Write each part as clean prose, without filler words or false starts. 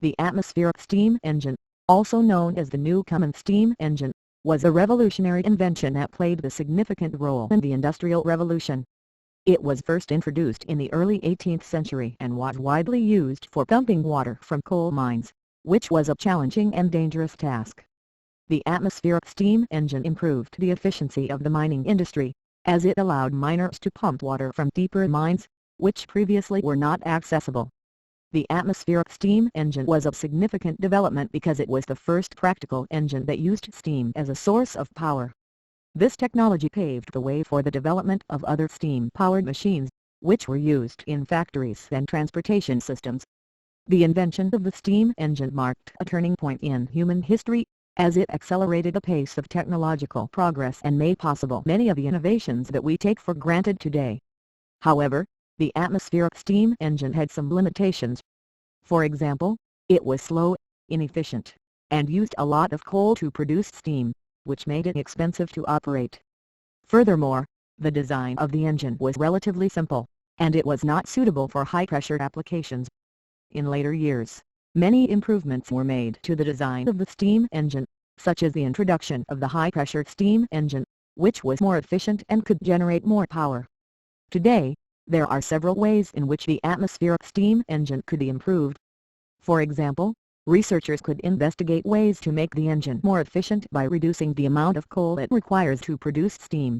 The atmospheric steam engine, also known as the Newcomen steam engine, was a revolutionary invention that played a significant role in the Industrial Revolution. It was first introduced in the early 18th century and was widely used for pumping water from coal mines, which was a challenging and dangerous task. The atmospheric steam engine improved the efficiency of the mining industry, as it allowed miners to pump water from deeper mines, which previously were not accessible. The atmospheric steam engine was a significant development because it was the first practical engine that used steam as a source of power. This technology paved the way for the development of other steam-powered machines, which were used in factories and transportation systems. The invention of the steam engine marked a turning point in human history, as it accelerated the pace of technological progress and made possible many of the innovations that we take for granted today. However, the atmospheric steam engine had some limitations. For example, it was slow, inefficient, and used a lot of coal to produce steam, which made it expensive to operate. Furthermore, the design of the engine was relatively simple, and it was not suitable for high-pressure applications. In later years, many improvements were made to the design of the steam engine, such as the introduction of the high-pressure steam engine, which was more efficient and could generate more power. Today, there are several ways in which the atmospheric steam engine could be improved. For example, researchers could investigate ways to make the engine more efficient by reducing the amount of coal it requires to produce steam.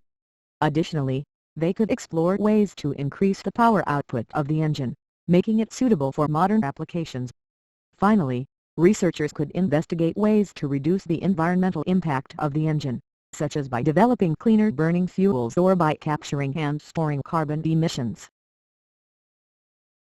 Additionally, they could explore ways to increase the power output of the engine, making it suitable for modern applications. Finally, researchers could investigate ways to reduce the environmental impact of the engine, such as by developing cleaner burning fuels or by capturing and storing carbon emissions.